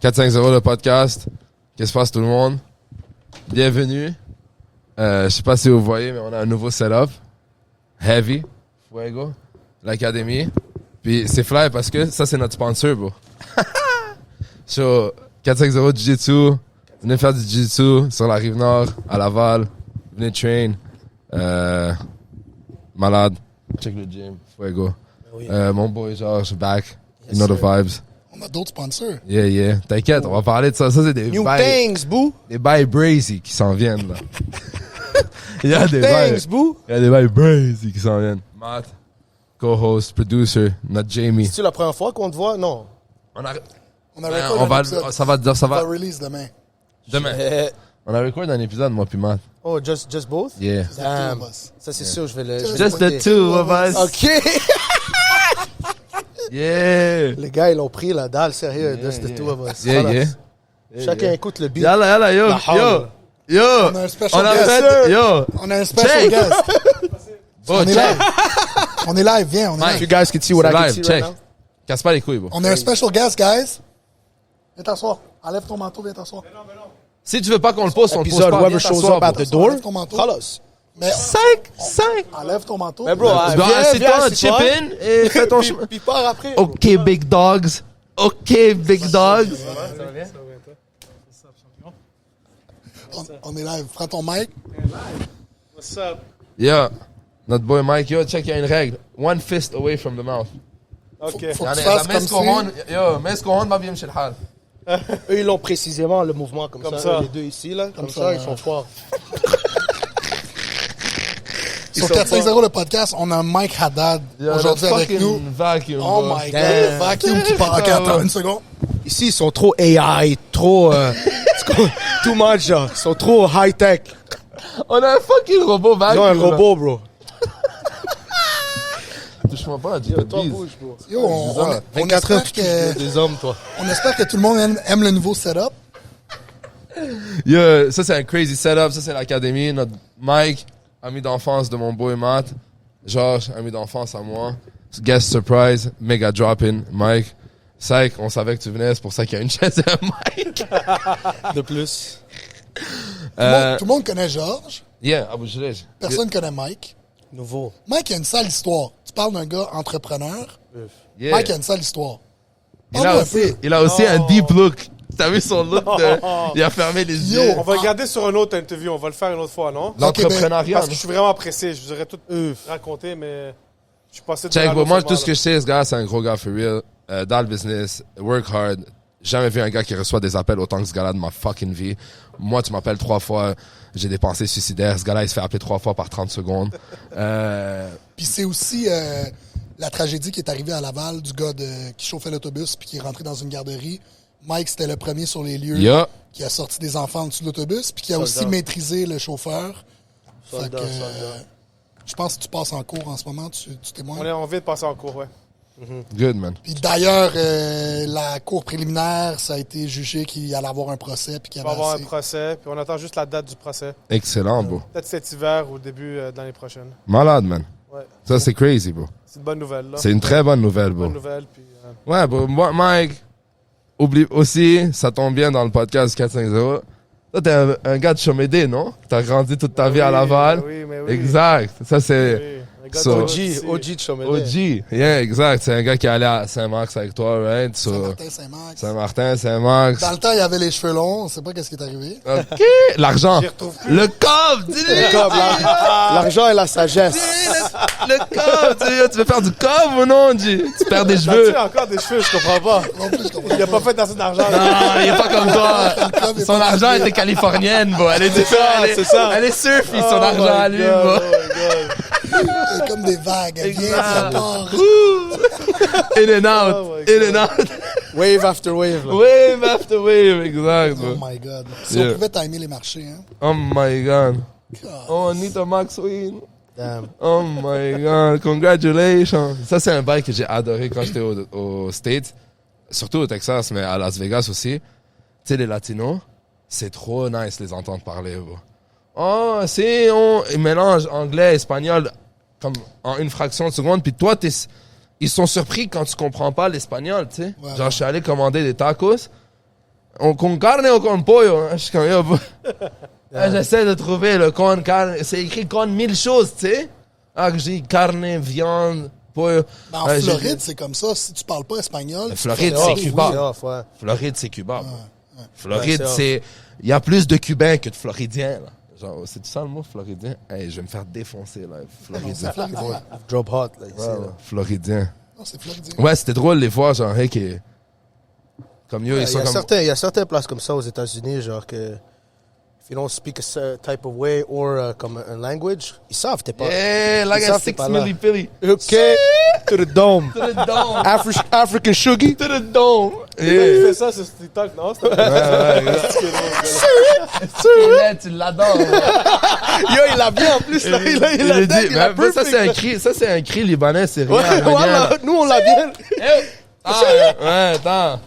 450 le podcast. Qu'est-ce qui se passe tout le monde? Bienvenue. Je sais pas si vous voyez, mais on a un nouveau setup. Heavy. Fuego. L'Académie. Puis c'est fly parce que ça, c'est notre sponsor, bro. So, 450 Jiu-Jitsu. Venez faire du Jiu-Jitsu sur la Rive-Nord, à Laval. Venez train. Malade. Check le gym. Fuego. Oui. Mon boy Georges, back. You know the vibes. On a d'autres sponsors. Yeah. T'inquiète, on va parler de ça. Ça, c'est des New bails. things, boo. Des bails brazy qui s'en viennent, là. Il y a des bails. Things, boo. Il y a des bails brazy qui s'en viennent. Matt, co-host, producer, notre Jamie. C'est-tu la première fois qu'on te voit? Non. On a On va, épisode. ça va, On va release demain. demain. On a record un épisode, moi puis Matt. Oh, just both? Yeah. Damn. Two of us. Ça, c'est sûr, je vais le... Just the two of us. OK. Yeah. Les gars, ils l'ont pris, la dalle, sérieux. Just the two of us. Yeah, Voilà. yeah. Chacun écoute le beat. Yalla, yo. La hawle. Yo. On a un special On a guest. fait, yo. On a un special Check. guest. Oh, On est check. live. On est live, viens, on est Mike. You live. guys can see what I C'est can live, see check. right now? Casse pas les couilles, bro. On a un special guest, guys. Viens t'asseoir. Enlève ton manteau, viens t'asseoir. Si tu veux pas qu'on le pose, on le pose Episode, pas. whoever Viens shows t'asseoir, up at bro. the door, Enlève ton manteau. Carlos. Mais 5. enlève ton manteau. Mais bro, Tu dois assis-toi, chip in et fais ton chemin. Puis pars après. OK, big dogs. OK, big dogs. On est live. Prends ton mic. What's up? Yo, notre boy Mike, yo, check, il y a une règle. One fist away from the mouth. OK. Faut que tu fasses comme si... Yo, مسكوا هون ما بيمشي الحال. Eux, ils l'ont précisément, le mouvement, comme Comme ça. ça. Les deux ici, là. Comme ça, ça, ouais. ils sont forts. Sur 450 le podcast, on a Mike Haddad aujourd'hui avec nous. Vacuum, Oh bro. my Damn. god, vacuum qui part. Ok, attends une seconde. Ici, ils sont trop AI, trop... too much, genre. Ils sont trop high-tech. On a un fucking robot Ils vacuum. ont un là. robot, bro. Touche-moi pas, Dieu. Toi, bouge, bro. Yo, on 24 heures, espère tu touches que, des hommes, toi. on espère que tout le monde aime le nouveau setup. Yo, ça c'est un crazy setup, ça c'est l'académie. Notre Mike, ami d'enfance de mon boy Matt. Georges, ami d'enfance à moi. Guest surprise, méga drop-in, Mike. Psych, on savait que tu venais, c'est pour ça qu'il y a une chaise et un mic. De plus. Tout le monde connaît Georges. Yeah, Abu Jrej. Personne connaît Mike. Nouveau. Mike a une sale histoire. Tu parles d'un gars entrepreneur. Yeah. Mike a une sale histoire. Il a Parle-moi un aussi, peu. il a aussi un deep look. T'as vu son look de, il a fermé les Yo. yeux. On va le garder sur une autre interview. On va le faire une autre fois, non? L'entrepreneuriat. Parce que je suis vraiment pressé. Je vous aurais tout raconté, mais je suis passé de Check, la bro, moi, leçon tout ce là. que je sais, ce gars, c'est un gros gars for real. Dans le business, work hard. Jamais vu un gars qui reçoit des appels autant que ce gars-là de ma fucking vie. Moi, tu m'appelles 3 fois, j'ai des pensées suicidaires. Ce gars-là, il se fait appeler 3 fois par 30 secondes. Puis c'est aussi la tragédie qui est arrivée à Laval du gars qui chauffait l'autobus puis qui est rentré dans une garderie. Mike, c'était le premier sur les lieux Yeah. qui a sorti des enfants en dessous de l'autobus puis qui a Soldat. aussi maîtrisé le chauffeur. Soldat, Fait que, soldat. je pense que tu passes en cours en ce moment, tu témoignes. On vient de passer en cours, ouais. Good, man. Puis d'ailleurs, la cour préliminaire, ça a été jugé qu'il allait avoir un procès puis qu'il y On va avait avoir un assez. procès, puis on attend juste la date du procès. Excellent, bro. Peut-être cet hiver ou début de l'année prochaine. Malade, man. Ouais. Ça, c'est crazy, bro. C'est une bonne nouvelle, là. C'est une très bonne nouvelle, bro. bonne nouvelle, puis... Ouais, bro. Moi, Mike, oublie aussi, ça tombe bien dans le podcast 450. Toi, t'es un gars de Chomédé, non? T'as grandi toute ta vie à Laval. mais oui. Exact. Ça, c'est... Oui, un gars So- de OG, OG de Chomédé. OG, yeah, exact. C'est un gars qui est allé à Saint-Marc avec toi, right? So, Saint-Martin, Saint-Max. Saint-Martin, Saint-Marc. Dans le temps, il avait les cheveux longs. On sait pas qu'est-ce qui est arrivé. OK. L'argent. J'y retrouve plus. Le cob, dis-le. Le cob, l'argent et la sagesse. Le cob. Tu veux faire du cob ou non, G? Tu perds des cheveux. T'as-tu encore des cheveux? Je comprends pas. Non plus, je comprends Il a pas fait assez d'argent. Non, il est pas comme toi. Le cob est Son pas argent arrivé. était californienne, bro. Elle est C'est ça, elle est- c'est ça. Elle est surfy, son Oh argent my à lui, God, bro. oh my God. C'est comme des vagues. Elle vient, ça part. In and out. Oh my In and out. Wave after wave, là. Wave after wave, exact, Oh bro. my God. Si Yeah. on pouvait timer les marchés, hein. Oh my God. God. Oh, Anita Maxwell. Damn. Oh my God, congratulations. Ça, c'est un bail que j'ai adoré quand j'étais au States, surtout au Texas, mais à Las Vegas aussi. Tu sais, les Latinos, c'est trop nice les entendre parler, bro. Oh, ils mélangent anglais, espagnol, comme en une fraction de seconde, puis toi, ils sont surpris quand tu comprends pas l'espagnol, tu sais. Ouais, Genre, ouais. je suis allé commander des tacos, con carne ou con pollo? Je suis comme, yo, j'essaie de trouver le con carne. C'est écrit con 1000 choses, tu sais. Ah, que j'ai carne, viande, pollo. Ben, en Floride, c'est comme ça. Si tu parles pas espagnol... Floride, tu c'est peux Cuba. dire oui. Ouais. Floride, c'est Cuba. Ouais, Floride, c'est c'est... Il y a plus de Cubains que de Floridiens, là. Genre, c'est ça le mot, Floridien? Hey, je vais me faire défoncer, là. Floridien. Drop hot, là, ici. Ouais, là. ouais, Floridien. Non, c'est Floridien. Ouais, c'était drôle de les voir, genre, hey, qui... Comme yo, Ouais, ils sont comme... il y a certaines places comme ça aux États-Unis, genre que if you don't speak a certain type of way or comme un language, ils savent t'es pas. Yeah, like Ils a savent t'es 6 pas là. millipilli. OK, to the dome. To the dome. African Shuggy. To the dome. Il Yeah. fait ça sur TikTok, non? Ouais, ouais. Tu l'adores. Yo, il a bien en plus, là. Il a Il dead, dit, il a mais ça, perfect. c'est un cri, ça, c'est un cri libanais, c'est rien. Ouais, voilà, nous, on l'a bien. Ah, ouais, attends.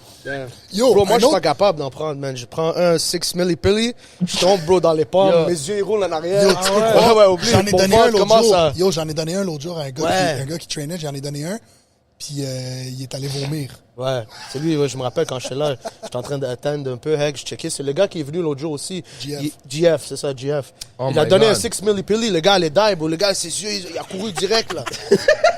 Yo, Bro, moi, un je suis autre- pas capable d'en prendre, man. Je prends un 6 millipilli, je tombe, bro, dans les pommes, Yo. mes yeux, ils roulent en arrière. Yo, tu peux croire, ouais, oublie. j'en ai Mon donné ventre un l'autre commence jour. à- Yo, j'en ai donné un l'autre jour à Ouais. un gars qui traînait, j'en ai donné un. Puis il est allé vomir. Ouais, c'est lui, ouais, je me rappelle quand j'étais là, j'étais en train d'attendre un peu, Heg, je checkais, c'est le gars qui est venu l'autre jour aussi. GF. GF, c'est ça, GF. Oh il a my donné God. un 6 millipilli, le gars, il est die, bro. Le gars, ses yeux, il a couru direct, là.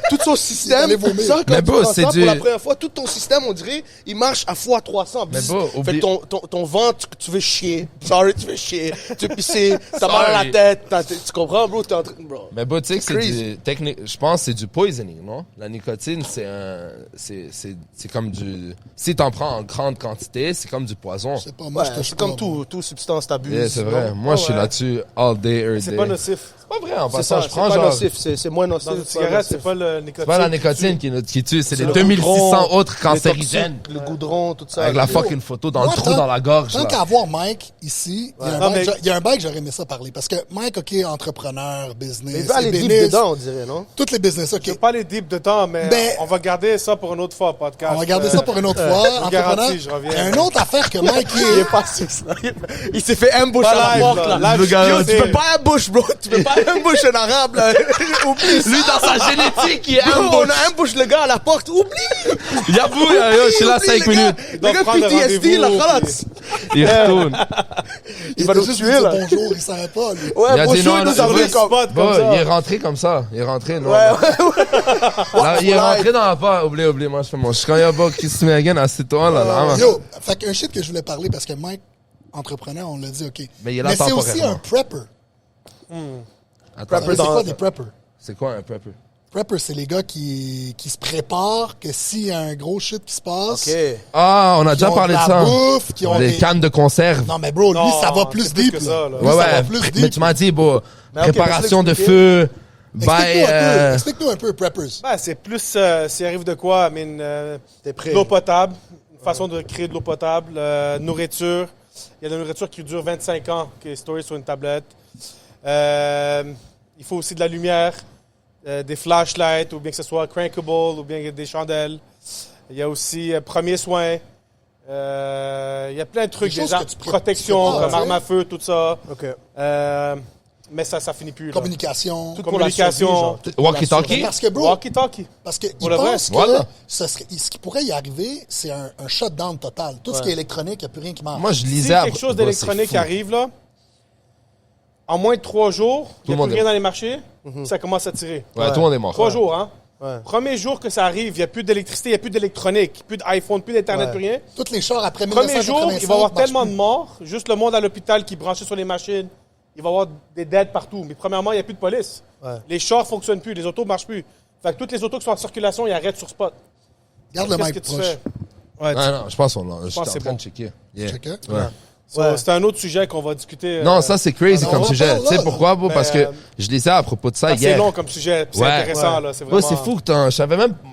Tout son système, allé vomir. ça, quand Mais tu bro, prends c'est ça du- pour la première fois, tout ton système, on dirait, il marche à fois 300. Mais bro, Fait oublie- que ton ventre, tu veux chier. Sorry, tu veux chier. Tu veux pisser, t'as mal à Sorry. la tête, tu comprends, bro? T'es en train, bro. Mais bon, tu sais que c'est Crazy. du technique. Je pense que c'est du poisoning, non? La nicotine, c'est comme du. Si t'en prends en grande quantité, c'est comme du poison. Je sais pas, moi, Ouais, je touche c'est pas, comme tout substance t'abuses. Yeah, c'est vrai. non? Moi, je suis ouais. là-dessus all day, every C'est day. pas nocif. C'est pas vrai, en C'est passant. ça, Je c'est prends pas genre. nocif, c'est moins nocif. Dans une pas cigarette, nocif. c'est pas le nicotine. C'est pas la nicotine qui tue, c'est les le 2600 goudron, autres les cancérigènes. toxiques, le goudron, tout ça. Avec la Yo. fucking photo dans le Moi, trou dans la gorge. Tant là. qu'à avoir Mike ici, il y a un Non, bail, mais- il y a un bail que j'aurais aimé ça parler. Parce que Mike, OK, entrepreneur, business, Mais il va aller deep ébéniste, dedans, on dirait, non? toutes les business, OK. Je vais pas aller deep dedans, mais Ben- on va garder ça pour une autre fois, podcast. On va garder ça pour une autre fois. je garantis, je reviens. Il y a une autre affaire que Mike Il est est... pas sûr, ça. Il s'est fait ambush Pas à la live, porte, là. là. Live, Yo, je tu peux garantis. pas ambush, bro. Tu peux pas ambush un arabe, là. Oublie ça. Lui, dans sa génétique, il est Bro, ambush. on a ambush le gars à la porte. Oublie. Yabou, yo, je suis là 5 minutes. Le doit gars prendre PTSD, là, rendez-vous, khalas. Il retourne. Il va était nous juste tuer, dit là. bonjour, il savait pas, lui. Il Ouais, a dit bonjour, non, il non, nous a ouais. pris comme... Spot Bon, comme ça. il est rentré comme ça. Il est rentré, non. Ouais, Là, il est rentré dans la porte. Oublie, moi, je fais mon chikayaba qui se met again, assieds-toi, là, là. Yo, fait qu'un shit que je voulais parler, parce que Mike, entrepreneur, on l'a dit, OK. Mais il est là c'est aussi temporairement. un prepper. Attends, C'est dans- quoi des preppers? c'est quoi un prepper? Preppers, c'est les gars qui se préparent que s'il y a un gros shit qui se passe, OK. Ah, on a qui déjà ont parlé de la ça. bouffe, qui ont Les des... cannes de conserve. Non, mais bro, lui, Non, ça va c'est plus plus deep. que là. ça, là. Lui, Ouais, ça va ouais. plus Mais deep. tu m'as dit, bon, Mais ok, préparation de laisse-le feu, by, Explique-nous un peu, preppers. Ben, c'est plus s'il arrive de quoi, I mean, T'es prêt. de l'eau potable, une façon de créer de l'eau potable, nourriture. Il y a de la nourriture qui dure 25 ans, qui est storée sur une tablette. Il faut aussi de la lumière, des flashlights, ou bien que ce soit crankable, ou bien des chandelles. Il y a aussi premiers soins. Il y a plein de trucs, Des choses des que tu protections, prépares, comme arme tu à feu, tout ça. OK. Mais ça finit plus. Là. Communication. Tout pour la Communication. survie, genre. Tout pour la Walkie-talkie? survie. Parce que, bro, Walkie-talkie. parce que Pour il le vrai. pense que Voilà. ce qui pourrait y arriver, c'est un shutdown total. Tout ce qui est électronique, il n'y a plus rien qui marche. moi, je Si lisais quelque chose d'électronique qui arrive, là, en moins de 3 jours, il le n'y a monde plus rien est- dans les marchés, ça commence à tirer. Ouais, tout le monde est mort. 3 jours, hein? Ouais. Premier jour que ça arrive, il n'y a plus d'électricité, il n'y a plus d'électronique, plus d'iPhone, plus d'Internet, Ouais. plus rien. Toutes les chars après Premier 1985 jour, il va y avoir marchent tellement plus. de morts, juste le monde à l'hôpital qui est branché sur les machines, il va y avoir des dettes partout. Mais premièrement, il n'y a plus de police. Ouais. Les chars ne fonctionnent plus, les autos ne marchent plus. Fait que toutes les autos qui sont en circulation, ils arrêtent sur spot. Garde le Qu'est-ce mic que tu proche. fais? Ouais, Non, non, je pense qu'on l'a. J'étais en que c'est train bon. de checker. Yeah. Checker. Ouais. Ouais. C'est un autre sujet qu'on va discuter. Non, ça, c'est crazy on comme va sujet. parler Tu sais là, pourquoi, bro? Mais, Parce que je lisais à propos de ça c'est hier. long comme sujet, puis c'est Ouais. intéressant. Ouais. Là, c'est Bro, vraiment... c'est fou que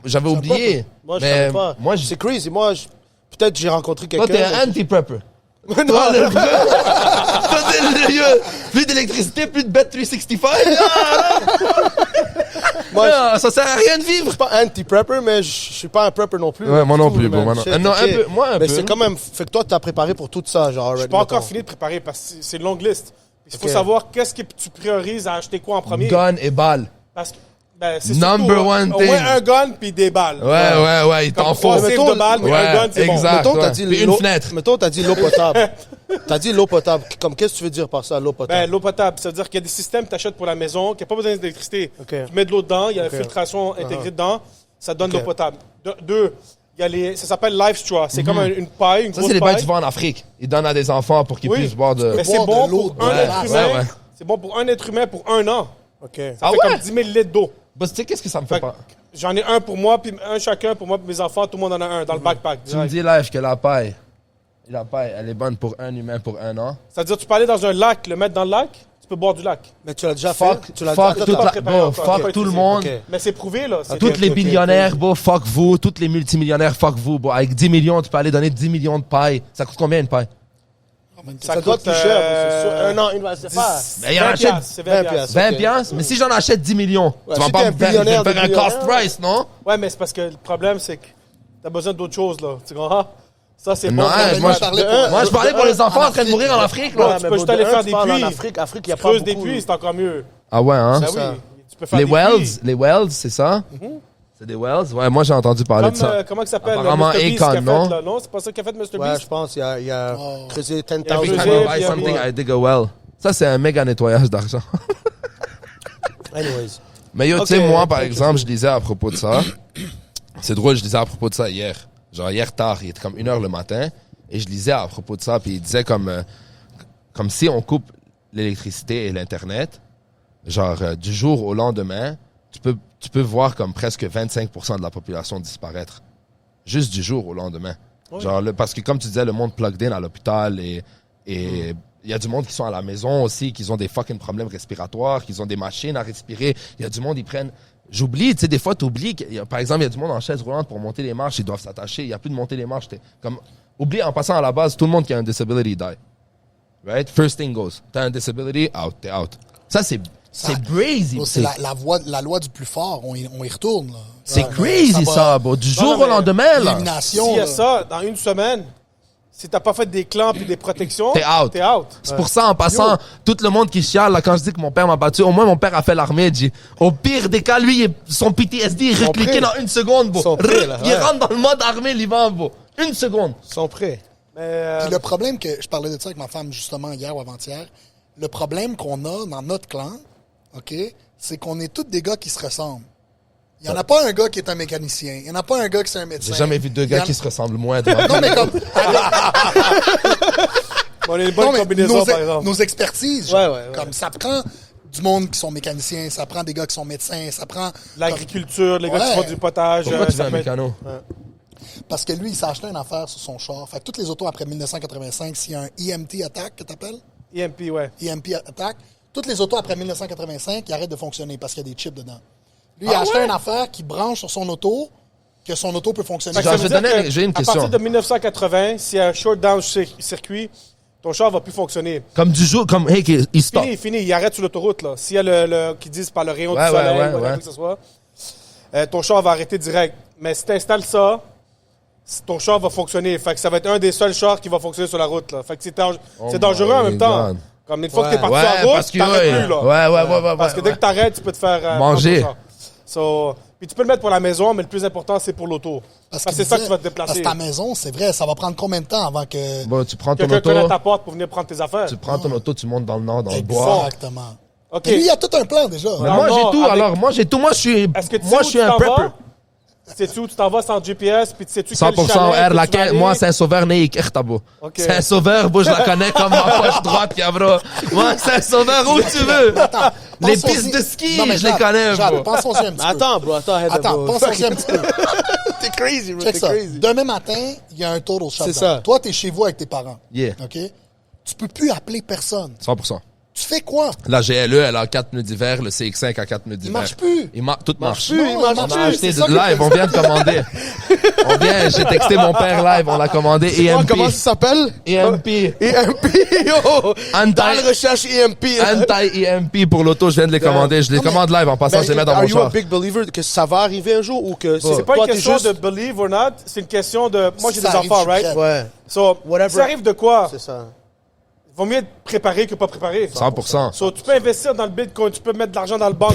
j'avais oublié. Moi, je Mais savais pas. moi, C'est crazy. Moi, peut-être j'ai rencontré toi, quelqu'un. t'es un anti-prepper. Non, Toi, t'es plus d'électricité, plus de bet 365. Moi, Ah, ça sert à rien de je vivre. suis pas anti-prepper, mais je suis pas un prepper non plus. Ouais, moi non Tout, plus, man. bon, moi non. Shit, Non, ok. un peu, moi, un Mais peu. c'est quand même. Fait que toi, t'as préparé pour tout ça, genre. Je suis pas encore fini de préparer parce que c'est une longue liste. Il faut Ok. savoir qu'est-ce que tu priorises à acheter quoi en premier. Gun et balle. Parce que Ben, c'est Number surtout, one au thing. moins un gun puis des balles. Ouais, il t'en Comme faut. 3 saves de balles, mais un gun, c'est bon. exact. Mettons, t'as ouais. dit Puis une l'eau- fenêtre. Mettons, t'as dit l'eau potable. T'as dit l'eau potable. Comme, qu'est-ce que tu veux dire par ça, l'eau potable? Ben, l'eau potable, ça veut dire qu'il y a des systèmes que tu achètes pour la maison, qu'il n'y a pas besoin d'électricité. Ok. Tu mets de l'eau dedans, il y a Ok. la filtration intégrée dedans, ça donne de Ok. l'eau potable. Deux, il y a ça s'appelle Life Straw. C'est comme une paille, une Ça, grosse c'est les bains paille. que tu vois en Afrique. Ils donnent à des enfants pour qu'ils Oui. puissent boire de. Mais c'est boire bon de l'eau pour un de être glace. humain. Ouais. C'est bon pour un être humain pour 1 an. OK. Ça Ah fait ouais? comme 10 000 litres d'eau. Bah, tu sais, qu'est-ce que ça me fait Fait pas? que J'en ai un pour moi, puis un chacun pour moi, puis mes enfants, tout le monde en a un dans le backpack. Tu me dis, live, que la paille, elle est bonne pour un humain pour 1 an. C'est-à-dire, tu peux aller dans un lac, le mettre dans le lac, tu peux boire du lac. Mais tu l'as déjà Fuck, fait? Tu l'as fuck, déjà toute pas la- préparé bon, encore, fuck pas tout le utilisé. monde. Ok. Mais c'est prouvé, là. C'est Toutes Ok, les ok, billionnaires, ok. bon, fuck vous. Toutes les multimillionnaires, fuck vous. Bon, avec 10 millions, tu peux aller donner 10 millions de pailles. Ça coûte combien une paille? Ça coûte plus cher. C'est sûr. Un an, c'est pas... Mais il y en 20 achète piastres, c'est 20 piastres. 20 Ok. piastres. Mais si j'en achète 10 millions, Ouais, tu vas si pas t'es me un faire, billionnaire faire un de cost billionnaire, price, non? Ouais, mais c'est parce que le problème, c'est que t'as besoin d'autres choses, là. Tu comprends? Ça, c'est Non, bon. ouais, moi, je parlais pour les enfants en train de mourir en Afrique, là. Tu peux juste aller faire des puits. En Afrique, il n'y a Tu pas creuses des beaucoup. puits, c'est encore mieux. Ah ouais, hein? Ben ça. oui. Tu peux faire Les des wells, puits. c'est ça? C'est des wells? Ouais, moi j'ai entendu parler Comme, de ça. comment il s'appelle? Apparemment, Mr. Beast Akon, qui a non? fait, là. Non, c'est pas ça qu'a fait Mr. Ouais, Beast? je pense qu'il y a creusé 10 Il a Every creusé, time I puis buy il a something, mis- I dig a well. Ça, c'est un méga nettoyage d'argent. Anyways. Mais yo, Ok, tu sais, moi, par ok. exemple, je lisais à propos de ça. C'est drôle, je lisais à propos de ça hier. Genre, hier tard, il était comme 1h le matin. Et je lisais à propos de ça. Puis il disait comme si on coupe l'électricité et l'Internet, genre, du jour au lendemain, tu peux voir comme presque 25% de la population disparaître. Juste du jour au lendemain. Genre, parce que comme tu disais, le monde plugged in à l'hôpital et il y a du monde qui sont à la maison aussi, qui ont des fucking problèmes respiratoires, qui ont des machines à respirer. Il y a du monde, ils prennent... J'oublie, tu sais, des fois, t'oublies. Par exemple, il y a du monde en chaise roulante pour monter les marches, ils doivent s'attacher. Il n'y a plus de monter les marches. Oublie, en passant à la base, tout le monde qui a un disability die. Right? First thing goes. T'as un disability, out, t'es out. Ça, c'est crazy. Oh, c'est la loi du plus fort. On y retourne. Là. C'est Ouais, crazy, va- ça, bro. Du jour mais au lendemain, là. L'élimination. S'il y a là. ça, dans une semaine, si t'as pas fait des clampes et des protections, T'es out. T'es out. C'est pour ça, en passant, tout le monde qui chiale, là, quand je dis que mon père m'a battu, au moins mon père a fait l'armée, il dit, au pire des cas, lui, son PTSD, il recliqué prêts. dans 1 seconde, bro. Ils sont prêts, là, Il ouais. rentre dans le mode armée, l'Ivan, bro. 1 seconde. Ils sont prêts. Mais, Puis le problème que je parlais de ça avec ma femme justement hier ou avant-hier, le problème qu'on a dans notre clan, OK, c'est qu'on est tous des gars qui se ressemblent. Il n'y en a pas un gars qui est un mécanicien. Il n'y en a pas un gars qui est un médecin. J'ai jamais vu deux Il y gars en- qui se ressemblent moins. de ma Non, vie. mais comme... on a une bonne Non, mais combinaison, nos, par exemple. nos expertises, genre, Ouais. comme ça prend du monde qui sont mécaniciens, ça prend des gars qui sont médecins, ça prend... L'agriculture, les gars qui Ouais. font du potage. Pourquoi tu veux ça un peut être- mécano? Parce que lui, il s'est acheté une affaire sur son char. Fait que toutes les autos après 1985, s'il y a un EMT attack que t'appelles, EMP, ouais. EMP attack, toutes les autos après 1985, ils arrêtent de fonctionner parce qu'il y a des chips dedans. Lui, il a acheté une affaire qui branche sur son auto, que son auto peut fonctionner. Fait que Genre, ça je veut vais dire donner- que j'ai une à question. partir de 1980, s'il y a un short down circuit, ton char va plus fonctionner. Comme du jour, comme, hey, il stop. Fini, il arrête sur l'autoroute, là. S'il y a le qui disent par le rayon Ouais, du soleil, ouais, whatever ouais. que ce soit, ton char va arrêter direct. Mais si tu installes ça, ton char va fonctionner. Fait que ça va être un des seuls chars qui va fonctionner sur la route, là. Fait que c'est dangereux en my même temps. God. Comme une fois que Ouais. t'es parti Ouais, sur la route, parce que, t'arrêtes ouais, plus, là. ouais, Parce que dès que t'arrêtes, tu peux te faire Manger. prendre ton char. So, puis tu peux le mettre pour la maison, mais le plus important, c'est pour l'auto. Parce que qu'il c'est ça que disait- tu vas te déplacer. Parce que ta maison, c'est vrai, ça va prendre combien de temps avant que... Bon, tu prends ton Quelqu'un auto, connaît ta porte pour venir prendre tes affaires. tu prends ton auto, tu montes dans le nord, dans le bois. Exactement. OK. Mais lui, il a tout un plan déjà. Mais Non, moi, non, j'ai tout, avec- alors. Moi, j'ai tout. Moi, je suis, Est-ce que tu sais moi, où je suis tu un t'en prepper. vas? Sais-tu où tu t'en vas sans GPS? Puis tu sais-tu quel 100% chalet R, que tu vas laquelle, aller? moi, Saint-Sauveur, Neik, Ertabo. Ok. Saint-Sauveur, bro, je la connais comme ma poche droite, cabra. Moi, Saint-Sauveur, où tu veux. Les Pensons-y- pistes de ski, Non, mais je les Jade, connais, Jade, bro. pensons-y un petit peu. Attends, bro, attends. Attends, pensons-y un petit peu. T'es crazy, bro. Check T'es ça. crazy. Demain matin, il y a un total shutdown. C'est ça. Toi, t'es chez vous avec tes parents. Yeah. OK? Tu peux plus appeler personne. 100%. Tu fais quoi? La GLE, elle a 4 pneus d'hiver, le CX5 a 4 pneus d'hiver. marche plus. Tout marche. plus, il marche On plus. a acheté C'est ça de que- live, on vient de commander. J'ai texté mon père live, on l'a commandé EMP. Comment ça s'appelle? EMP. EMP, yo! Anti- Dans la recherche EMP. Anti-EMP pour l'auto, je viens de les commander. Je les Non, mais- commande live en passant, je les mets dans Are mon you a char. big believer que ça va arriver un jour ou que C'est pas toi, une t'es question juste... de believe or not, c'est une question de... Moi, j'ai Ça des arrive, enfants, je suis right? prêt. Ouais, So, Whatever. si ça arrive de quoi? c'est ça. Vaut mieux être préparé que pas préparé. 100%. So, tu peux investir dans le Bitcoin, tu peux mettre de l'argent dans le banque.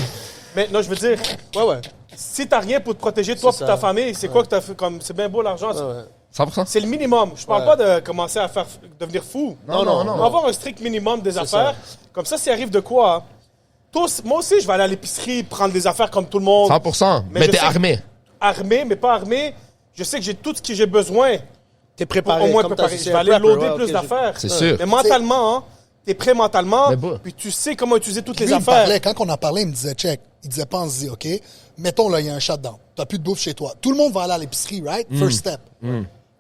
Mais non, je veux dire, Ouais. si t'as rien pour te protéger, toi C'est et ça. ta famille, c'est quoi que t'as fait comme. C'est bien beau l'argent. Ouais. 100%. C'est le minimum. Je parle pas de commencer à devenir fou. Non. On va avoir un strict minimum des affaires. Comme ça, s'il arrive de quoi, moi aussi, je vais aller à l'épicerie prendre des affaires comme tout le monde. 100%. Mais Mais je t'es sais- armé. Armé, mais pas armé. Je sais que j'ai tout ce que j'ai besoin T'es pour préparé. au moins comme préparer. t'as- Je vais aller c'est un loader prepper, plus ouais, d'affaires. C'est sûr. Mais mentalement, hein, t'es prêt mentalement, Mais bon. puis tu sais comment utiliser toutes les Lui, il me affaires. parlait, quand on en parlait, il me disait, check. Il disait, pense-y, OK? Mettons, là, il y a un shutdown. T'as plus de bouffe chez toi. Tout le monde va aller à l'épicerie, right? First step.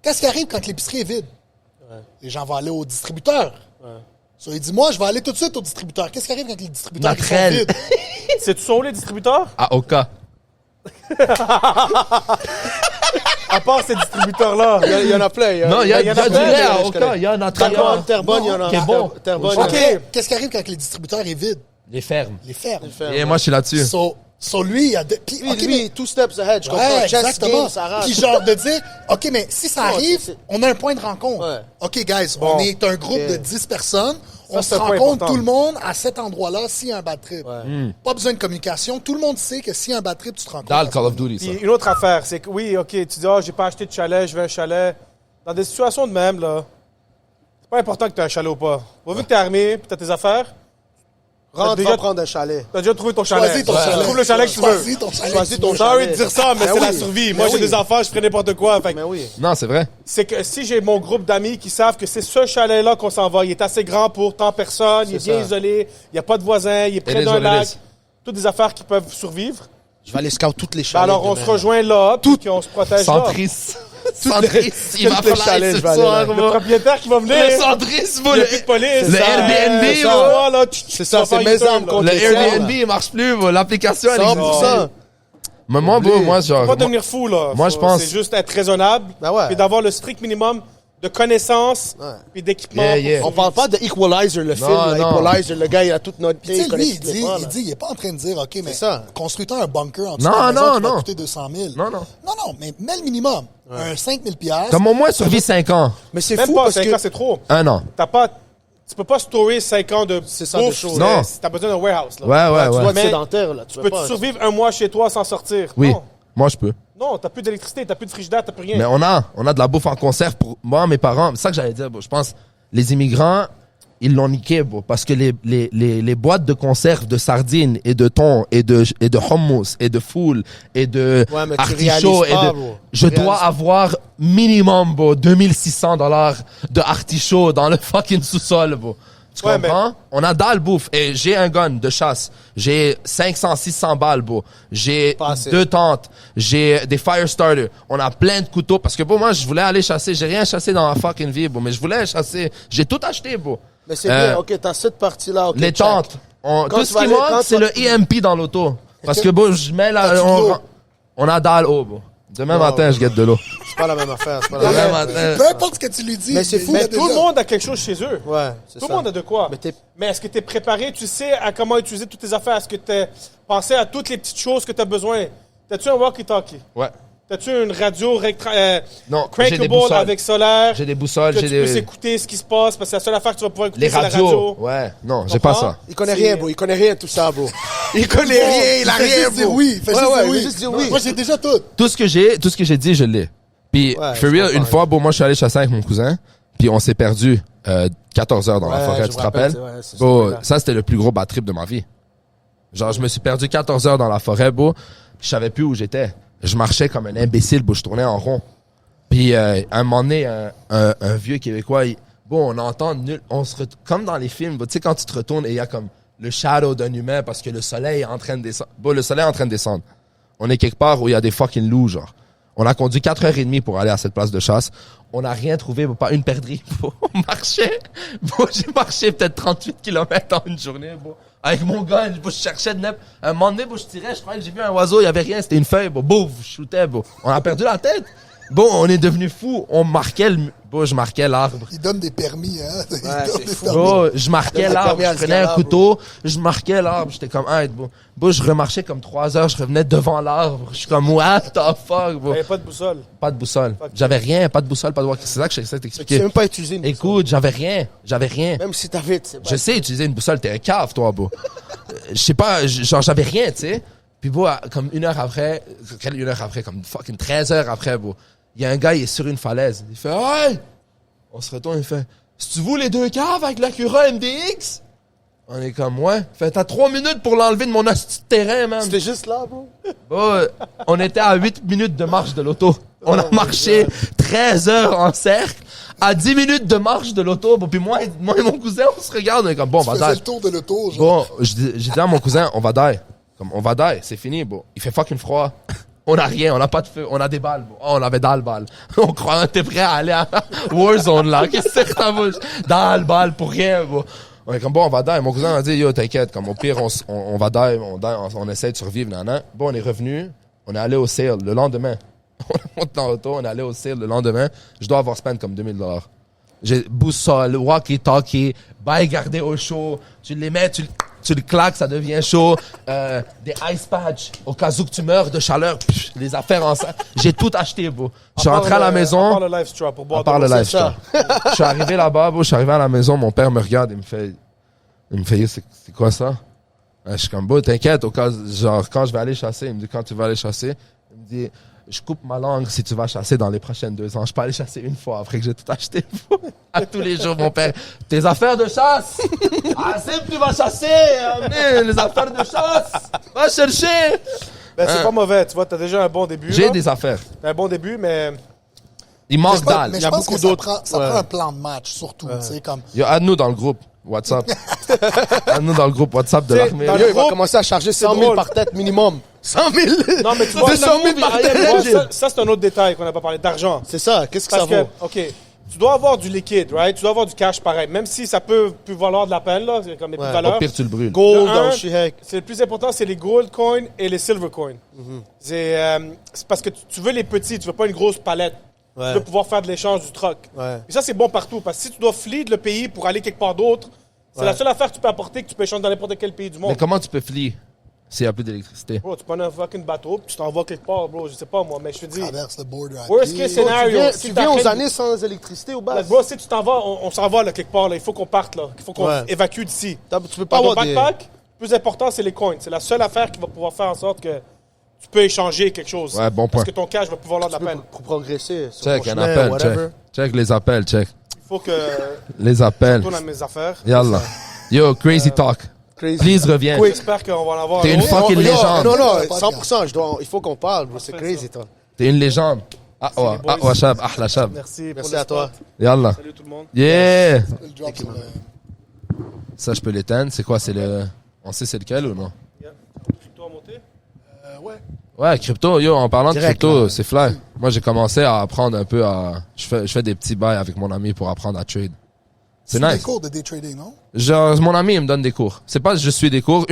Qu'est-ce qui arrive quand l'épicerie est vide? Les gens vont aller au distributeur. So, il dit, moi, je vais aller tout de suite au distributeur. Qu'est-ce qui arrive quand les distributeurs ils sont Naturel. vides? C'est-tu sont où les distributeurs? À Oka. À part ces distributeurs-là. Il y en a plein. Non, il y a en du plein, lait à je Oka. connais. Il y a un naturel. Terrebonne, il y en a. Qui est bon. Terrebonne. Ok. OK. Qu'est-ce qui arrive quand les distributeurs est vide? Les fermes. Les fermes. Et moi, je suis là-dessus. So lui, il a... Puis, Lui, OK, lui, mais- two steps ahead. Je comprends. Ouais, Chess exactement. game, ça rate. Puis genre de dire, OK, mais si ça Non, arrive, c'est- on a un point de rencontre. Ouais. OK, guys, Bon. on est un groupe Ok. de 10 personnes. On c'est se un point rencontre important. tout le monde à cet endroit-là s'il y a un bad trip. Ouais. Pas besoin de communication. Tout le monde sait que s'il y a un bad trip, tu te rencontres. Dans le Call of Duty, ça. Puis une autre affaire, c'est que oui, OK, tu dis, j'ai pas acheté de chalet, je veux un chalet. Dans des situations de même, là, c'est pas important que tu aies un chalet ou pas. Vu que t'es armé, puis t'as tes affaires, Rentre, déjà- va prendre un chalet. t'as déjà trouvé ton chalet. Choisis ton Ouais. chalet. Trouve le chalet que tu veux. Choisis ton chalet. Choisis ton Sorry chalet. de dire ça, mais Ben c'est la oui. survie. Ben Moi, j'ai oui. des enfants, je ferais n'importe quoi. Fait que Mais oui. Non, c'est vrai. c'est que si j'ai mon groupe d'amis qui savent que c'est ce chalet-là qu'on s'en va, il est assez grand pour tant personne, il est C'est bien ça. isolé, il n'y a pas de voisins, il est près les d'un lac, journalistes. toutes des affaires qui peuvent survivre. Je vais aller scout toutes les Ben chalets. alors, on se demain. rejoint là, puis qu'on se protège là. Centris. Centris. Il va toutes les falloir chalets, ce je vais aller soir, là. Le moi. propriétaire qui va venir. Le Centris, moi. Il n'y a plus de police. Le Ça, Airbnb, c'est moi. ça, là, C'est ça, c'est mes U-turn, armes là. contre Le les tiens, Airbnb, là. il marche plus, moi. L'application, elle existe. 100%. Mais moi, bro, moi, genre. Pas devenir fou, là. Moi, je pense- C'est juste être raisonnable. Ben ouais. Puis d'avoir le strict minimum de connaissances Ouais. puis d'équipement. Yeah, pour yeah. On survivre. parle pas de Equalizer, le film. là, non. Equalizer, le gars, il a tout noté. Tu sais, il connaît lui, il toutes les dit, pas, il là. dit, il est pas en train de dire, OK, mais ça. construis-toi un bunker en dessous Non, de la maison non, qui va non. coûter 200 000. Non, non. Non, mais mets le minimum. Un 5 000 piastres. Comme au moins survie 5 ans. Mais c'est Même fou pas, parce 5 ans, que... c'est trop. 1 an. Tu peux pas storer 5 ans de C'est ça, de bouffe. choses. Non. T'as besoin d'un warehouse, là. Ouais, ouais, Tu dois ouais. être Mais- sédentaire, là. Tu peux Peux-tu pas... survivre un mois chez toi sans sortir? Oui. Non. Moi, je peux. Non, t'as plus d'électricité, t'as plus de frigidaire, t'as plus rien. Mais on a de la bouffe en conserve pour moi, mes parents. C'est ça que j'allais dire, bro. Je pense, les immigrants, ils l'ont niqué, bro. Parce que les boîtes de conserve de sardines et de thon et de hummus et de foule et de Ouais, mais tu artichaut réalises pas, et de, bro. je Tu dois réalises pas. avoir minimum, bro, $2,600 de artichaut dans le fucking sous-sol, bro. Tu Ouais, comprends? On a dalle bouffe. Et j'ai un gun de chasse. J'ai 500, 600 balles, bro. J'ai Pas assez. 2 tentes. J'ai des fire starters. On a plein de couteaux. Parce que pour moi, je voulais aller chasser. J'ai rien chassé dans ma fucking vie, bro. Mais je voulais chasser. J'ai tout acheté, bro. Mais c'est bien, Euh, OK, t'as cette partie-là, OK, Les check. tentes. Quand Tout tu ce vas qui aller- quand manque, tu c'est vas- le EMP dans l'auto. Parce que, bon, je mets T'as-tu la, de l'eau? on a dalle eau, bro. Demain matin, je guette de l'eau. C'est pas la même affaire. C'est pas la Demain même matin. affaire. Peu importe ce que tu lui dis. Mais c'est il fou, l'a Mais tout le déjà. monde a quelque chose chez eux. Ouais, c'est Tout ça. le monde a de quoi. Mais t'es- Mais est-ce que tu es préparé? Tu sais à comment utiliser toutes tes affaires? Est-ce que tu as pensé à toutes les petites choses que tu as besoin? T'as-tu un walkie-talkie? Ouais. T'as-tu une radio Non, j'ai des crankable boussoles. avec solaire? J'ai des boussoles, Que j'ai tu puisses des, écouter ce qui se passe parce que c'est la seule affaire que tu vas pouvoir écouter, les c'est la radios. radio. Ouais. Non, j'ai pas Comprends? ça. Il connaît C'est- rien, bro. Il connaît rien de tout ça, bro. Il connaît rien, il a fait rien, juste dire bro. oui. Fais Ouais, juste ouais, dire il oui. veut juste dire oui. Moi, j'ai déjà tout. Tout ce que j'ai dit, je l'ai. Puis, Ouais, for je real, comprends. une fois, bon, moi, je suis allé chasser avec mon cousin, puis on s'est perdu 14 heures dans la Ouais, forêt, je tu me te rappelle, rappelles? ouais, c'est Bon, ça. ça, c'était le plus gros bad trip de ma vie. Genre, je me suis perdu 14 heures dans la forêt, beau, je savais plus où j'étais. Je marchais comme un imbécile, beau, je tournais en rond. Puis, à un moment donné, un vieux Québécois, on entend nul, comme dans les films, tu sais, quand tu te retournes et il y a comme le shadow d'un humain parce que le soleil est en train de descendre. Bon, le soleil est en train de descendre. On est quelque part où il y a des fucking loups, genre. On a conduit 4h30 pour aller à cette place de chasse. On n'a rien trouvé, pas une perdrix. On marchait. Bon, j'ai marché peut-être 38 km en une journée, bon. Avec mon gun, je cherchais de neuf. Un moment donné, je tirais, je croyais que j'ai vu un oiseau, il y avait rien, c'était une feuille, bouf, je shootais, bon. On a perdu la tête. Bon, on est devenu fou. On marquait je marquais l'arbre. Il donne des permis, hein. Il donne c'est des fou. permis. Bon, je marquais Donne le l'arbre, permis à je ce prenais un gars-là, couteau, je marquais l'arbre, j'étais comme, bon, je remarchais comme 3 heures, je revenais devant l'arbre, je suis comme, what the fuck, Il bro. n'y avait pas de boussole. Pas de boussole. J'avais rien, pas de boussole, pas de walkie. C'est ça que j'essaie de Tu sais t'expliquer. même pas utiliser une boussole. Écoute, j'avais rien. Même si t'avais, tu sais pas. Je sais utiliser une boussole, t'es un cave, toi, bro. Je sais pas, genre, j'avais rien, tu sais. Puis, bro, comme une heure après, comme fucking 13 heures après, bro, il y a un gars, il est sur une falaise. Il fait, hey! On se retourne, il fait, c'est-tu vous les deux caves avec l'Acura MDX? On est comme, ouais. Fait, t'as 3 minutes pour l'enlever de mon hostie de terrain, man. C'était juste là, bro. Bon, on était à 8 minutes de marche de l'auto. On a marché 13 heures en cercle. À 10 minutes de marche de l'auto. Bon, puis moi et mon cousin, on se regarde. On est comme, bon, on Tu va faisais die. le tour de l'auto, genre. Bon, j'ai dit à mon cousin, on va die. Comme, on va die. C'est fini, bon. Il fait fucking froid. On a rien, on a pas de feu, on a des balles. Bon. Oh, on avait dans le balle. On croit, on était prêt à aller à Warzone, là. Qu'est-ce que c'est ta bouche? Dans le balle, pour rien, bon. On est comme, bon, on va die. Mon cousin a dit, yo, t'inquiète, comme au pire, on va die, on essaie de survivre, nan. Bon, on est revenu, on est allé au sale le lendemain. On monte dans l'auto, on est allé au sale le lendemain. Je dois avoir spend comme $2000. J'ai boussole, walkie-talkie, bail gardé au chaud. Tu les mets, tu le claques, ça devient chaud. Des ice patch, au cas où que tu meurs de chaleur. Pff, les affaires en sac. J'ai tout acheté, bro. Je suis rentré à la maison. À part le live straw pour boire À part de le l'eau, live c'est ça. straw. Je suis arrivé là-bas, bro. Je suis arrivé à la maison. Mon père me regarde. Il me fait, yo, c'est quoi ça? Je suis comme, bro, t'inquiète. Au cas, genre, quand je vais aller chasser, il me dit, quand tu vas aller chasser, il me dit, je coupe ma langue si tu vas chasser dans les prochaines 2 ans. Je peux aller chasser une fois après que j'ai tout acheté. À tous les jours, mon père. Tes affaires de chasse! Ah, c'est que tu vas chasser! Les affaires de chasse! Va chercher! Ben, c'est pas mauvais, tu vois, t'as déjà un bon début. J'ai là. des affaires. T'as un bon début, mais Il manque dalle. Mais Il y je a pense beaucoup que ça d'autres. prend, ça prend un plan de match, surtout. Tu sais, comme. Yo, aide-nous dans le groupe WhatsApp. Aide-nous dans le groupe WhatsApp de T'sais, l'armée. dans Yo, le il va groupe, commencer à charger 100 000 drôle. par tête minimum. 100 000! Non, mais tu vois, 200 000 par tête! tu vois, ça c'est un autre détail qu'on n'a pas parlé, d'argent. C'est ça, qu'est-ce que Parce ça que, vaut? OK, tu dois avoir du liquide, right? Tu dois avoir du cash pareil, même si ça peut plus valoir de la peine, là, c'est comme les plus Ouais. valeurs. Au pire, tu le brûles. Gold, De un, dans She-Hack. c'est le plus important, c'est les gold coins et les silver coins. C'est parce que tu veux les petits, tu veux pas une grosse palette. Ouais. Tu veux pouvoir faire de l'échange du troc. Ouais. Et ça, c'est bon partout, parce que si tu dois flee le pays pour aller quelque part d'autre, c'est la seule affaire que tu peux apporter que tu peux échanger dans n'importe quel pays du monde. Mais comment tu peux flier s'il n'y a plus d'électricité? Bro, tu prends un fucking bateau, puis tu t'envoies quelque part, bro, je sais pas moi, mais je te dis, Traverse le border à worst pied. case scenario, Tu viens aux t'arrêtes- années sans électricité au bas. Like, bro, si tu t'en vas, on s'en va là, quelque part, là. Il faut qu'on parte, là. Il faut qu'on Ouais. évacue d'ici. Tu peux pas Dans ton avoir des... backpack, le plus important, c'est les coins. C'est la seule affaire qui va pouvoir faire en sorte que tu peux échanger quelque chose. Ouais, bon point. Parce que ton cash va pouvoir avoir de la peine. Pour progresser. sur Check, ton un chemin, appel, whatever. check. Check les appels, check. Il faut que Les je appels. tourne à mes affaires. Yallah. Yo, crazy talk. Crazy. Please reviens. J'espère qu'on va en avoir T'es un une autre. fucking Yo, légende. Non, non, Podcast. 100%. Il faut qu'on parle, bro. C'est Parfait, crazy, toi. T'es une légende. Ah, les ouais. boys. Ah, ouais, Chab. Ahla Chab. Merci pour Merci le à toi. spot. Yallah. Salut tout le monde. Yeah. Le drop sur le- Ça, je peux l'éteindre. C'est quoi? C'est le... On sait c'est lequel ou non? Yeah. Crypto à monter. Ouais. Ouais, crypto. Yo, en parlant Direct, de crypto, là. c'est fly. Moi, j'ai commencé à apprendre un peu à... Je fais des petits bails avec mon ami pour apprendre à trade. C'est des nice. cours de day trading, non? Genre, mon ami, il me donne des cours. C'est pas que je suis des cours.